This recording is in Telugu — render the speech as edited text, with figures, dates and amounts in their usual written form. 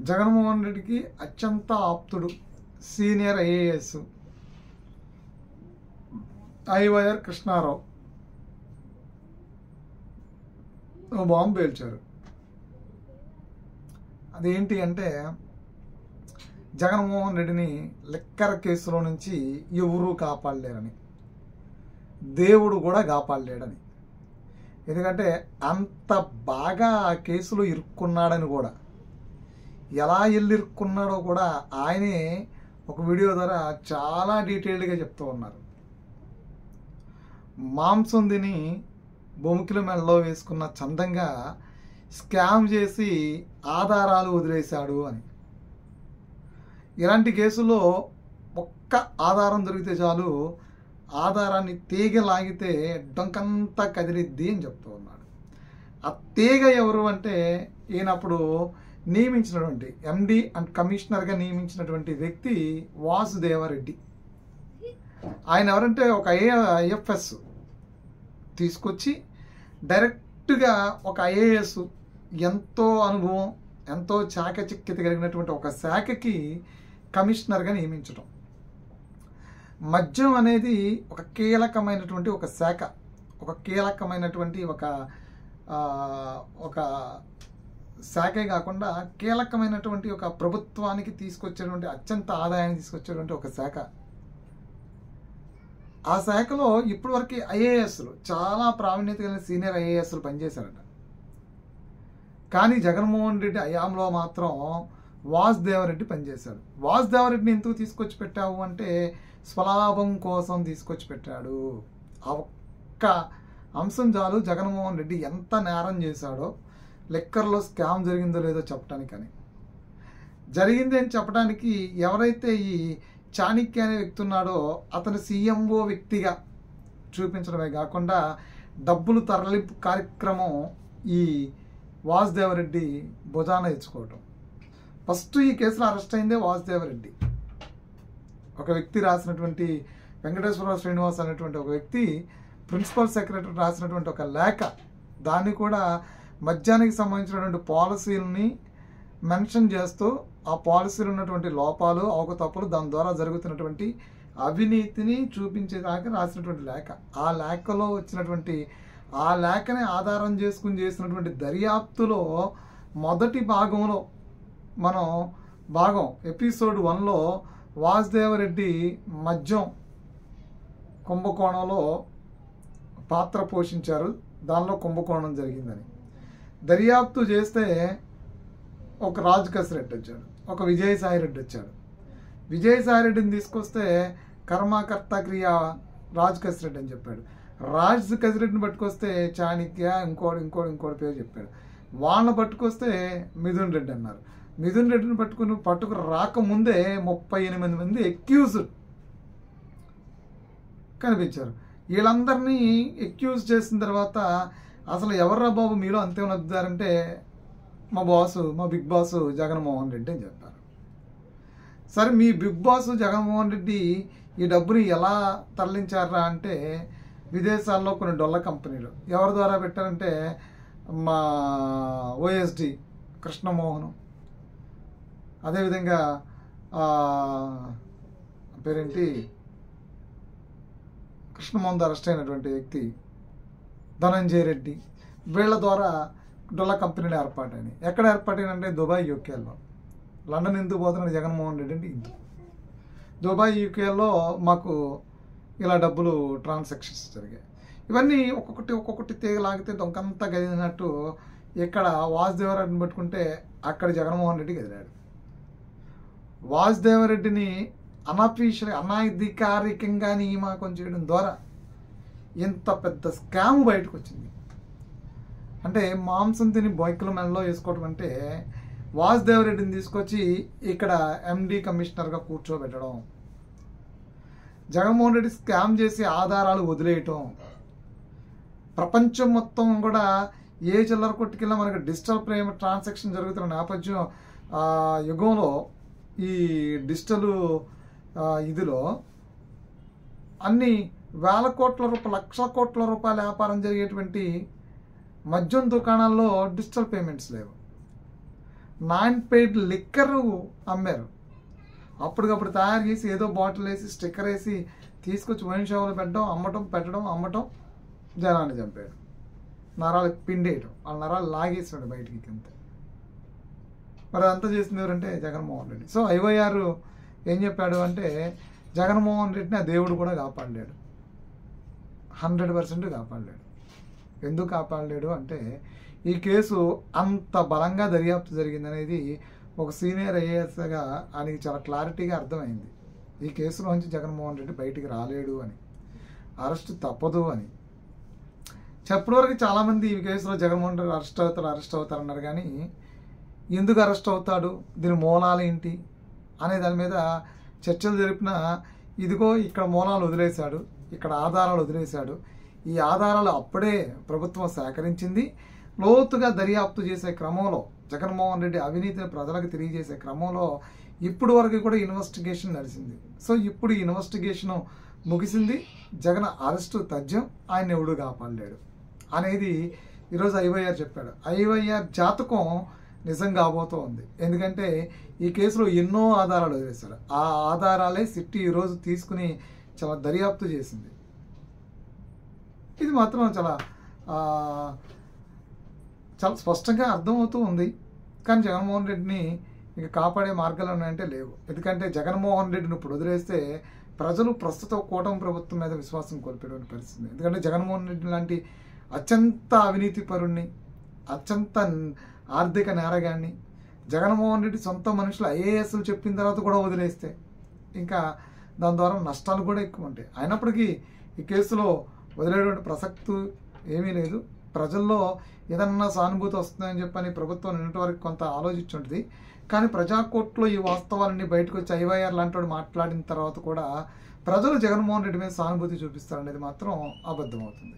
జగన్మోహన్ రెడ్డికి అత్యంత ఆప్తుడు senior IAS IYR Krishna Rao bomb పేల్చారు. అదేంటి అంటే జగన్మోహన్ రెడ్డిని లిక్కర్ కేసులో నుంచి ఎవరూ కాపాడలేరని, దేవుడు కూడా కాపాడలేడని. ఎందుకంటే అంత బాగా ఆ కేసులో ఇరుక్కున్నాడని కూడా, ఎలా వెళ్ళి ఇరుక్కున్నాడో కూడా ఆయనే ఒక వీడియో ద్వారా చాలా డీటెయిల్డ్గా చెప్తూ ఉన్నారు. మాంసం తిని బొమ్మికిల మెడలో వేసుకున్న చందంగా స్కామ్ చేసి ఆధారాలు వదిలేశాడు అని. ఇలాంటి కేసులో ఒక్క ఆధారం దొరికితే చాలు, ఆధారాన్ని తీగ లాగితే డొంకంతా కదిలిద్ది అని చెప్తూ ఉన్నాడు. ఆ తీగ ఎవరు అంటే ఈయనప్పుడు నియమించినటువంటి ఎండి అండ్ కమిషనర్గా నియమించినటువంటి వ్యక్తి వాసుదేవరెడ్డి. ఆయన ఎవరంటే ఒక ఐఎఫ్ఎస్ తీసుకొచ్చి డైరెక్ట్గా ఒక ఐఏఎస్ ఎంతో అనుభవం, ఎంతో చాకచక్యత కలిగినటువంటి ఒక శాఖకి కమిషనర్గా నియమించడం. మద్యం అనేది ఒక కీలకమైనటువంటి ఒక శాఖ, ఒక కీలకమైనటువంటి ఒక శాఖే కాకుండా కీలకమైనటువంటి ఒక ప్రభుత్వానికి తీసుకొచ్చేటువంటి అత్యంత ఆదాయాన్ని తీసుకొచ్చేటువంటి ఒక శాఖ. ఆ శాఖలో ఇప్పటివరకు ఐఏఎస్లు చాలా ప్రావీణ్యత కలిగిన సీనియర్ ఐఏఎస్లు పనిచేశారట. కానీ జగన్మోహన్ రెడ్డి హయాంలో మాత్రం వాసుదేవరెడ్డి పనిచేశాడు. వాసుదేవరెడ్డిని ఎందుకు తీసుకొచ్చి పెట్టావు అంటే స్వలాభం కోసం తీసుకొచ్చి పెట్టాడు. ఆ ఒక్క అంశం చాలు జగన్మోహన్ రెడ్డి ఎంత నేరం చేశాడో, లెక్కర్లో స్కామ్ జరిగిందో లేదో చెప్పడానికని. జరిగింది అని చెప్పడానికి ఎవరైతే ఈ చాణక్య అనే వ్యక్తి ఉన్నాడో అతను సీఎంఓ వ్యక్తిగా చూపించడమే కాకుండా డబ్బులు తరలింపు కార్యక్రమం ఈ వాసుదేవరెడ్డి భుజాన ఇచ్చుకోవటం. ఫస్ట్ ఈ కేసులో అరెస్ట్ అయిందే వాసుదేవరెడ్డి. ఒక వ్యక్తి రాసినటువంటి వెంకటేశ్వరరావు శ్రీనివాస్ అనేటువంటి ఒక వ్యక్తి ప్రిన్సిపల్ సెక్రటరీ రాసినటువంటి ఒక లేఖ, దాన్ని కూడా మద్యానికి సంబంధించినటువంటి పాలసీలని మెన్షన్ చేస్తూ ఆ పాలసీలు ఉన్నటువంటి లోపాలు, అవకతప్పులు, దాని ద్వారా జరుగుతున్నటువంటి అవినీతిని చూపించేదాకా రాసినటువంటి లేఖ. ఆ లేఖలో వచ్చినటువంటి ఆ లేఖని ఆధారం చేసుకుని చేసినటువంటి దర్యాప్తులో మొదటి భాగంలో ఎపిసోడ్ 1లో వాసుదేవరెడ్డి మద్యం కుంభకోణంలో పాత్ర పోషించారు, దానిలో కుంభకోణం జరిగిందని దర్యాప్తు చేస్తే ఒక రాజ్ కసిరెడ్డి వచ్చాడు, ఒక విజయసాయిరెడ్డి వచ్చాడు. విజయసాయిరెడ్డిని తీసుకొస్తే కర్మకర్త క్రియ రాజ్ కసిరెడ్డి అని చెప్పాడు. రాజ్ కసిరెడ్డిని పట్టుకొస్తే చాణక్య ఇంకోటి పేరు చెప్పాడు. వాళ్ళని పట్టుకొస్తే మిథున్ రెడ్డి అన్నారు. మిథున్ రెడ్డిని పట్టుకు రాకముందే 38 మంది ఎక్యూజ్డ్ కనిపించారు. వీళ్ళందరినీ ఎక్యూజ్ చేసిన తర్వాత అసలు ఎవర్రా బాబు మీలో అంతే నవ్వుతారంటే మా బిగ్ బాస్ జగన్మోహన్ రెడ్డి అని చెప్పారు. సరే, మీ బిగ్ బాస్ జగన్మోహన్ రెడ్డి ఈ డబ్బుని ఎలా తరలించారా అంటే విదేశాల్లో కొన్ని డొల్ల కంపెనీలు ఎవరి ద్వారా పెట్టారంటే మా ఓఎస్డి కృష్ణమోహన్, అదేవిధంగా పేరేంటి కృష్ణమోహన్ అరెస్ట్ అయినటువంటి వ్యక్తి ధనంజయ రెడ్డి, వీళ్ళ ద్వారా డొల్ల కంపెనీలు ఏర్పాటైనాయి. ఎక్కడ ఏర్పాటైనంటే దుబాయ్, యూకేలో. లండన్ ఎందుకు పోతున్నాడు జగన్మోహన్ రెడ్డి అంటే ఇందుకు. దుబాయ్, యూకేలో మాకు ఇలా డబ్బులు ట్రాన్సాక్షన్స్ జరిగాయి. ఇవన్నీ ఒక్కొక్కటి తీగలాగితే దొంకంతా గదిలినట్టు ఇక్కడ వాసుదేవరెడ్డిని పట్టుకుంటే అక్కడ జగన్మోహన్ రెడ్డి గదిలాడు. వాసుదేవరెడ్డిని అనాధికారికంగా నియామకం చేయడం ద్వారా ఇంత పెద్ద స్కామ్ బయటకు వచ్చింది. అంటే మాంసం తిని బొయ్కల మెడలో వేసుకోవడం అంటే వాసుదేవరెడ్డిని తీసుకొచ్చి ఇక్కడ ఎండి కమిషనర్గా కూర్చోబెట్టడం, జగన్మోహన్ రెడ్డి స్కామ్ చేసి ఆధారాలు వదిలేయటం, ప్రపంచం మొత్తం కూడా ఏ చిల్లర కొట్టుకెళ్ళినా మనకి డిజిటల్ ట్రాన్సాక్షన్ జరుగుతున్న నేపథ్యం యుగంలో ఈ డిజిటల్ ఇదిలో అన్ని వేల కోట్ల రూపాయలు, లక్షల కోట్ల రూపాయల వ్యాపారం జరిగేటువంటి మద్యం దుకాణాల్లో డిజిటల్ పేమెంట్స్ లేవు. నాన్ పెయిడ్ లిక్కర్ అమ్మారు. అప్పటికప్పుడు తయారు చేసి ఏదో బాటిల్ వేసి స్టిక్కర్ వేసి తీసుకొచ్చి వైన్ షాపులో పెట్టడం అమ్మటం జనాన్ని చంపాడు. నరాలు పిండేయడం, వాళ్ళ నరాలు లాగేసాడు బయటికి అంతే. మరి అదంతా చేసింది ఎవరంటే జగన్మోహన్ రెడ్డి. సో ఐవైఆర్ ఏం చెప్పాడు అంటే జగన్మోహన్ రెడ్డిని ఆ దేవుడు కూడా కాపాడలేడు, 100% కాపాడలేడు. ఎందుకు కాపాడలేడు అంటే ఈ కేసు అంత బలంగా దర్యాప్తు జరిగిందనేది ఒక సీనియర్ ఐఏఎస్గా ఆయనకి చాలా క్లారిటీగా అర్థమైంది. ఈ కేసులోంచి జగన్మోహన్ రెడ్డి బయటికి రాలేడు అని, అరెస్ట్ తప్పదు అని. చెప్పటి వరకు చాలామంది ఈ కేసులో జగన్మోహన్ రెడ్డి అరెస్ట్ అవుతారు అన్నారు. కానీ ఎందుకు అరెస్ట్ అవుతాడు, దీని మూలాలు ఏంటి అనే దాని మీద చర్చలు జరిపిన ఇదిగో ఇక్కడ మూలాలు వదిలేశాడు, ఇక్కడ ఆధారాలు వదిలేశాడు. ఈ ఆధారాలు అప్పుడే ప్రభుత్వం సేకరించింది. లోతుగా దర్యాప్తు చేసే క్రమంలో జగన్మోహన్ రెడ్డి అవినీతిని ప్రజలకు తెలియజేసే క్రమంలో ఇప్పుడు వరకు కూడా ఇన్వెస్టిగేషన్ నడిచింది. సో ఇప్పుడు ఈ ఇన్వెస్టిగేషన్ ముగిసింది. జగన్ అరెస్టు తథ్యం, ఆయన ఎవడు కాపాడలేడు అనేది ఈరోజు ఐవైఆర్ చెప్పాడు. ఐవైఆర్ జాతకం నిజం కాబోతూ ఉంది. ఎందుకంటే ఈ కేసులో ఎన్నో ఆధారాలు వదిలేశారు. ఆ ఆధారాలే సిట్టి ఈరోజు తీసుకుని చాలా దర్యాప్తు చేసింది. ఇది మాత్రం చాలా స్పష్టంగా అర్థమవుతూ ఉంది. కానీ జగన్మోహన్ రెడ్డిని ఇక కాపాడే మార్గాలు ఉన్నాయంటే లేవు. ఎందుకంటే జగన్మోహన్ రెడ్డిని ఇప్పుడు వదిలేస్తే ప్రజలు ప్రస్తుత కూటమి ప్రభుత్వం మీద విశ్వాసం కోల్పోయే పరిస్థితి. ఎందుకంటే జగన్మోహన్ రెడ్డి లాంటి అత్యంత అవినీతి పరుణ్ణి, అత్యంత ఆర్థిక నేరగాన్ని జగన్మోహన్ రెడ్డి సొంత మనుషులు ఐఏఎస్లు చెప్పిన తర్వాత కూడా వదిలేస్తే ఇంకా దాని ద్వారా నష్టాలు కూడా ఎక్కువ ఉంటాయి. అయినప్పటికీ ఈ కేసులో వదిలేటువంటి ప్రసక్తి ఏమీ లేదు. ప్రజల్లో ఏదన్నా సానుభూతి వస్తుందని చెప్పని ప్రభుత్వం నిన్నటి వరకు కొంత ఆలోచించుంటుంది. కానీ ప్రజాకోర్టులో ఈ వాస్తవాలన్నీ బయటకు వచ్చి ఐవైఆర్ లాంటి వాడు మాట్లాడిన తర్వాత కూడా ప్రజలు జగన్మోహన్ రెడ్డి మీద సానుభూతి చూపిస్తారనేది మాత్రం అబద్ధం అవుతుంది.